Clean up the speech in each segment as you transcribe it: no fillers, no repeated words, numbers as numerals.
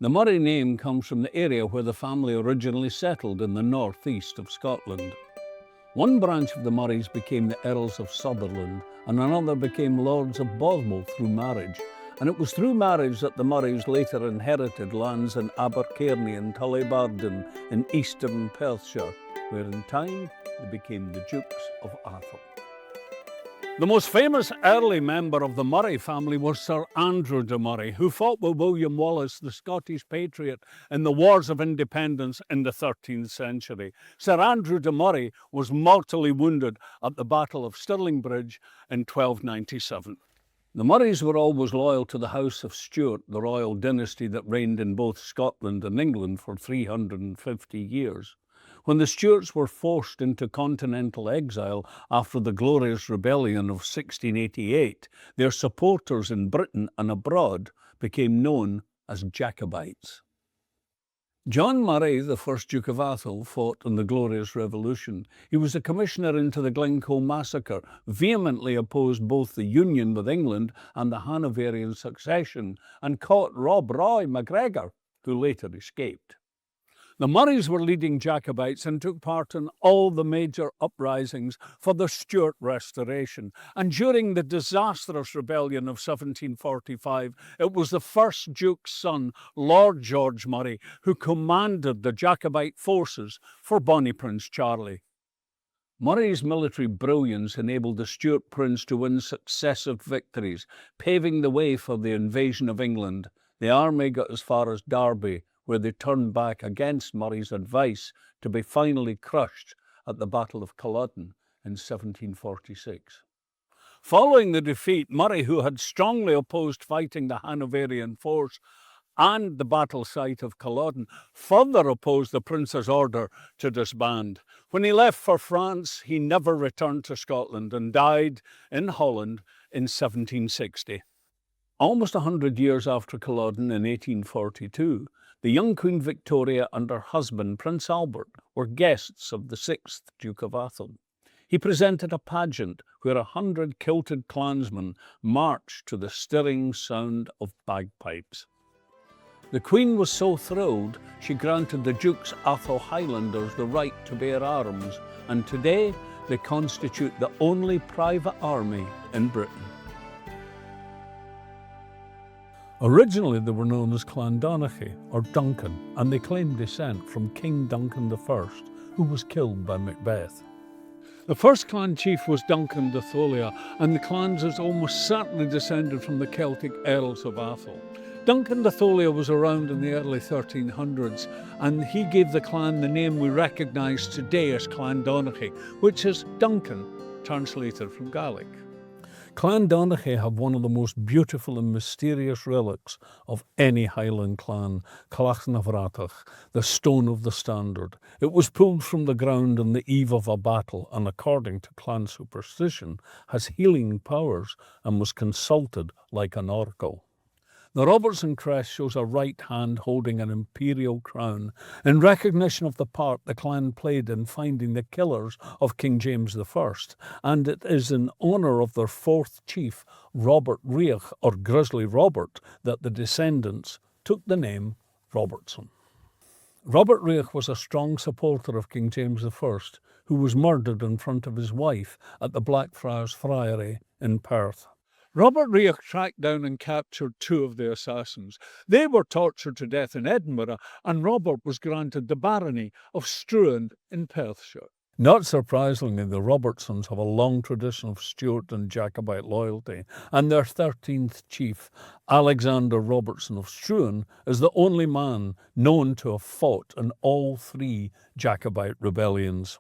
The Moray name comes from the area where the family originally settled in the northeast of Scotland. One branch of the Morays became the Earls of Sutherland, and another became Lords of Bothwell through marriage. And it was through marriage that the Morays later inherited lands in Abercairny and Tullibardine in eastern Perthshire, where in time they became the Dukes of Atholl. The most famous early member of the Moray family was Sir Andrew de Moray, who fought with William Wallace, the Scottish patriot, in the Wars of Independence in the 13th century. Sir Andrew de Moray was mortally wounded at the Battle of Stirling Bridge in 1297. The Morays were always loyal to the House of Stewart, the royal dynasty that reigned in both Scotland and England for 350 years. When the Stuarts were forced into continental exile after the Glorious Rebellion of 1688, their supporters in Britain and abroad became known as Jacobites. John Moray, the first Duke of Atholl, fought in the Glorious Revolution. He was a commissioner into the Glencoe massacre, vehemently opposed both the union with England and the Hanoverian succession, and caught Rob Roy MacGregor, who later escaped. The Morays were leading Jacobites and took part in all the major uprisings for the Stuart restoration. And during the disastrous rebellion of 1745, it was the first Duke's son, Lord George Moray, who commanded the Jacobite forces for Bonnie Prince Charlie. Moray's military brilliance enabled the Stuart prince to win successive victories, paving the way for the invasion of England. The army got as far as Derby, where they turned back against Moray's advice to be finally crushed at the Battle of Culloden in 1746. Following the defeat, Moray, who had strongly opposed fighting the Hanoverian force and the battle site of Culloden, further opposed the prince's order to disband. When he left for France, he never returned to Scotland and died in Holland in 1760. Almost 100 years after Culloden in 1842, the young Queen Victoria and her husband, Prince Albert, were guests of the 6th Duke of Atholl. He presented a pageant where 100 kilted clansmen marched to the stirring sound of bagpipes. The Queen was so thrilled, she granted the Duke's Atholl Highlanders the right to bear arms, and today they constitute the only private army in Britain. Originally, they were known as Clan Donnachaidh, or Duncan, and they claimed descent from King Duncan I, who was killed by Macbeth. The first clan chief was Duncan Reamhar, and the clans is almost certainly descended from the Celtic Earls of Atholl. Duncan Reamhar was around in the early 1300s, and he gave the clan the name we recognise today as Clan Donnachaidh, which is Duncan, translated from Gaelic. Clan Donnachaidh have one of the most beautiful and mysterious relics of any Highland clan, Clachnavratach, the Stone of the Standard. It was pulled from the ground on the eve of a battle and, according to clan superstition, has healing powers and was consulted like an oracle. The Robertson crest shows a right hand holding an imperial crown in recognition of the part the clan played in finding the killers of King James I, and it is in honour of their fourth chief, Robert Reamhar, or Grizzly Robert, that the descendants took the name Robertson. Robert Reamhar was a strong supporter of King James I, who was murdered in front of his wife at the Blackfriars Friary in Perth. Robert Reamhar tracked down and captured two of the assassins. They were tortured to death in Edinburgh, and Robert was granted the barony of Stewart in Perthshire. Not surprisingly, the Robertsons have a long tradition of Stuart and Jacobite loyalty, and their 13th chief, Alexander Robertson of Struan, is the only man known to have fought in all three Jacobite rebellions.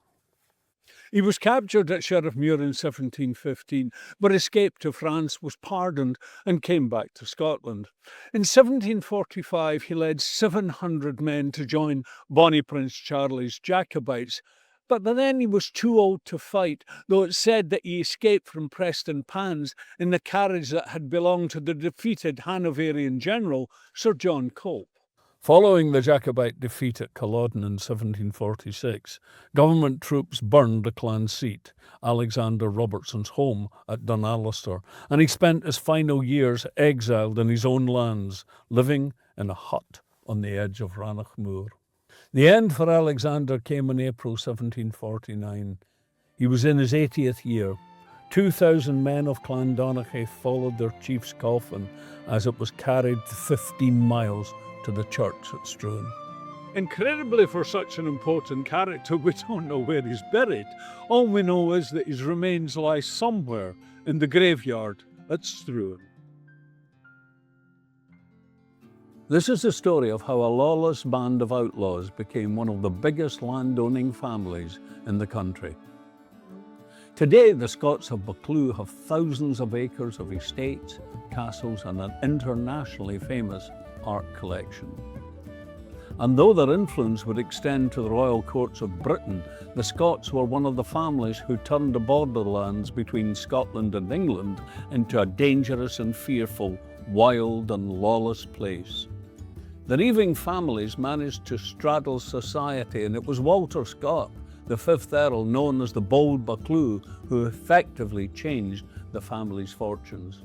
He was captured at Sheriffmuir in 1715, but escaped to France, was pardoned, and came back to Scotland. In 1745, he led 700 men to join Bonnie Prince Charlie's Jacobites, but by then he was too old to fight, though it's said that he escaped from Preston Pans in the carriage that had belonged to the defeated Hanoverian general, Sir John Cope. Following the Jacobite defeat at Culloden in 1746, government troops burned the clan seat, Alexander Robertson's home at Dunalister, and he spent his final years exiled in his own lands, living in a hut on the edge of Rannoch Moor. The end for Alexander came in April 1749. He was in his 80th year. 2,000 men of Clan Donnachaidh followed their chief's coffin as it was carried 15 miles to the church at Stewart. Incredibly, for such an important character, we don't know where he's buried. All we know is that his remains lie somewhere in the graveyard at Stewart. This is the story of how a lawless band of outlaws became one of the biggest landowning families in the country. Today, the Scots of Buccleuch have thousands of acres of estates, castles, and an internationally famous art collection. And though their influence would extend to the royal courts of Britain, the Scots were one of the families who turned the borderlands between Scotland and England into a dangerous and fearful, wild and lawless place. The reaving families managed to straddle society, and it was Walter Scott, the 5th Earl, known as the Bold Buccleuch, who effectively changed the family's fortunes.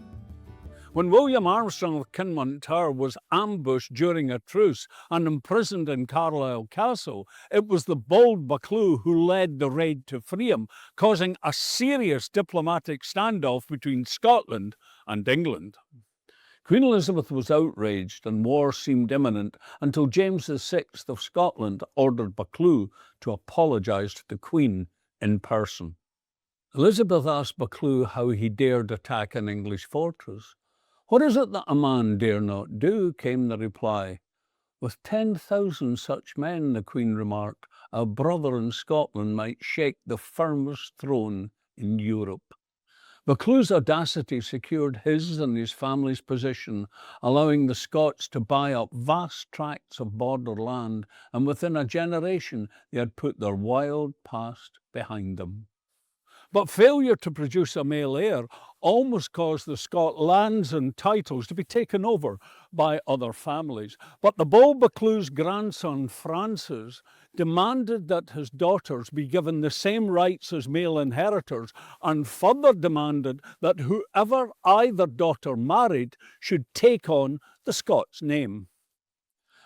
When William Armstrong of Kinmont was ambushed during a truce and imprisoned in Carlisle Castle, it was the Bold Buccleuch who led the raid to free him, causing a serious diplomatic standoff between Scotland and England. Queen Elizabeth was outraged and war seemed imminent until James VI of Scotland ordered Buccleuch to apologise to the Queen in person. Elizabeth asked Buccleuch how he dared attack an English fortress. "What is it that a man dare not do?" came the reply. "With 10,000 such men," the Queen remarked, "a brother in Scotland might shake the firmest throne in Europe." Buccleuch's audacity secured his and his family's position, allowing the Scots to buy up vast tracts of border land, and within a generation they had put their wild past behind them. But failure to produce a male heir almost caused the Scot lands and titles to be taken over by other families. But the Bold Buccleuch's grandson, Francis, demanded that his daughters be given the same rights as male inheritors, and further demanded that whoever either daughter married should take on the Scots name.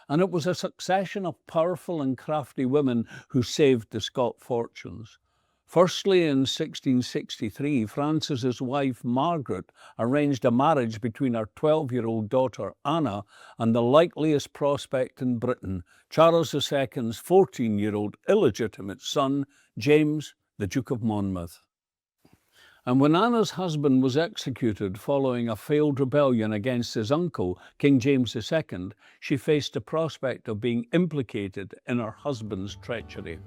And it was a succession of powerful and crafty women who saved the Scot fortunes. Firstly, in 1663, Francis's wife, Margaret, arranged a marriage between her 12-year-old daughter, Anna, and the likeliest prospect in Britain, Charles II's 14-year-old illegitimate son, James, the Duke of Monmouth. And when Anna's husband was executed following a failed rebellion against his uncle, King James II, she faced the prospect of being implicated in her husband's treachery.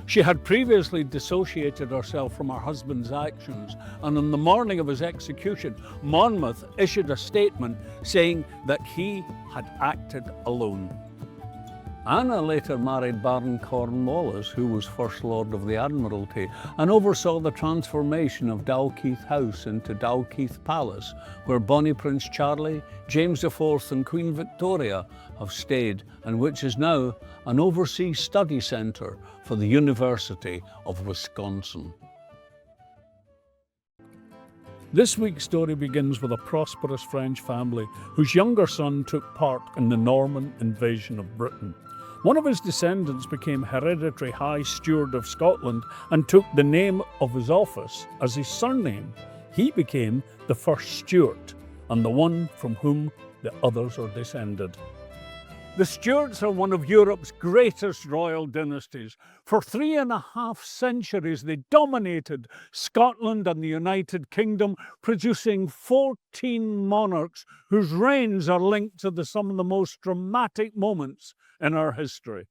She had previously dissociated herself from her husband's actions, and on the morning of his execution, Monmouth issued a statement saying that he had acted alone. Anna later married Baron Cornwallis, who was First Lord of the Admiralty, and oversaw the transformation of Dalkeith House into Dalkeith Palace, where Bonnie Prince Charlie, James IV and Queen Victoria have stayed, and which is now an overseas study centre for the University of Wisconsin. This week's story begins with a prosperous French family whose younger son took part in the Norman invasion of Britain. One of his descendants became hereditary High Steward of Scotland and took the name of his office as his surname. He became the first Stewart and the one from whom the others are descended. The Stuarts are one of Europe's greatest royal dynasties. For 3.5 centuries, they dominated Scotland and the United Kingdom, producing 14 monarchs whose reigns are linked to some of the most dramatic moments in our history.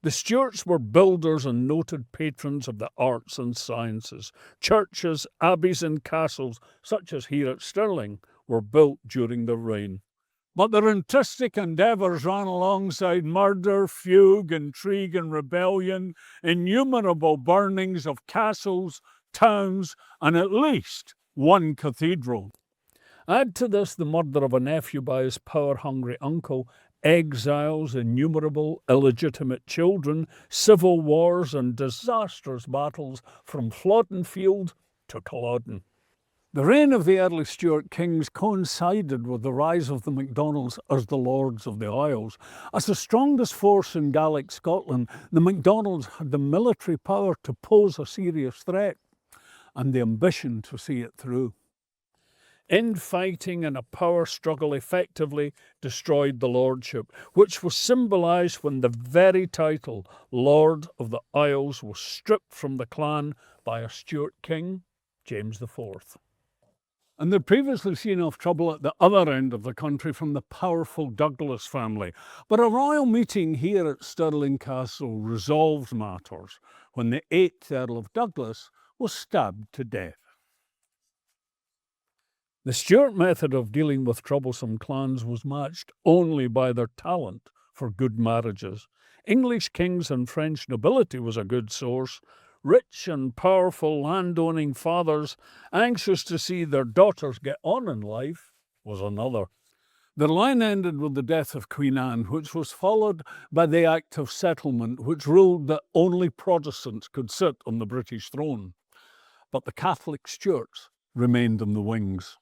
The Stuarts were builders and noted patrons of the arts and sciences. Churches, abbeys and castles, such as here at Stirling, were built during their reign. But their artistic endeavours ran alongside murder, fugue, intrigue and rebellion, innumerable burnings of castles, towns, and at least one cathedral. Add to this the murder of a nephew by his power-hungry uncle, exiles, innumerable illegitimate children, civil wars and disastrous battles from Flodden Field to Culloden. The reign of the early Stuart kings coincided with the rise of the MacDonalds as the Lords of the Isles. As the strongest force in Gaelic Scotland, the MacDonalds had the military power to pose a serious threat and the ambition to see it through. Infighting and a power struggle effectively destroyed the lordship, which was symbolised when the very title, Lord of the Isles, was stripped from the clan by a Stuart king, James IV. And they'd previously seen off trouble at the other end of the country from the powerful Douglas family. But a royal meeting here at Stirling Castle resolved matters when the 8th Earl of Douglas was stabbed to death. The Stuart method of dealing with troublesome clans was matched only by their talent for good marriages. English kings and French nobility was a good source. Rich and powerful landowning fathers, anxious to see their daughters get on in life, was another. The line ended with the death of Queen Anne, which was followed by the Act of Settlement, which ruled that only Protestants could sit on the British throne. But the Catholic Stuarts remained in the wings.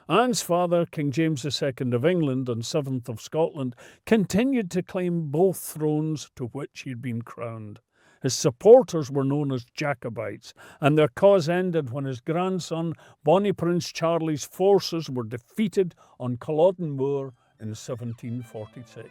Anne's father, King James II of England and 7th of Scotland, continued to claim both thrones to which he had been crowned. His supporters were known as Jacobites, and their cause ended when his grandson, Bonnie Prince Charlie's forces were defeated on Culloden Moor in 1746.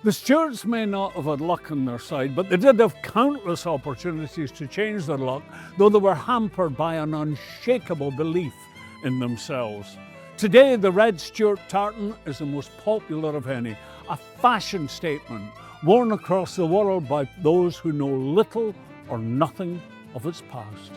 The Stuarts may not have had luck on their side, but they did have countless opportunities to change their luck, though they were hampered by an unshakable belief in themselves. Today, the red Stuart tartan is the most popular of any, a fashion statement worn across the world by those who know little or nothing of its past.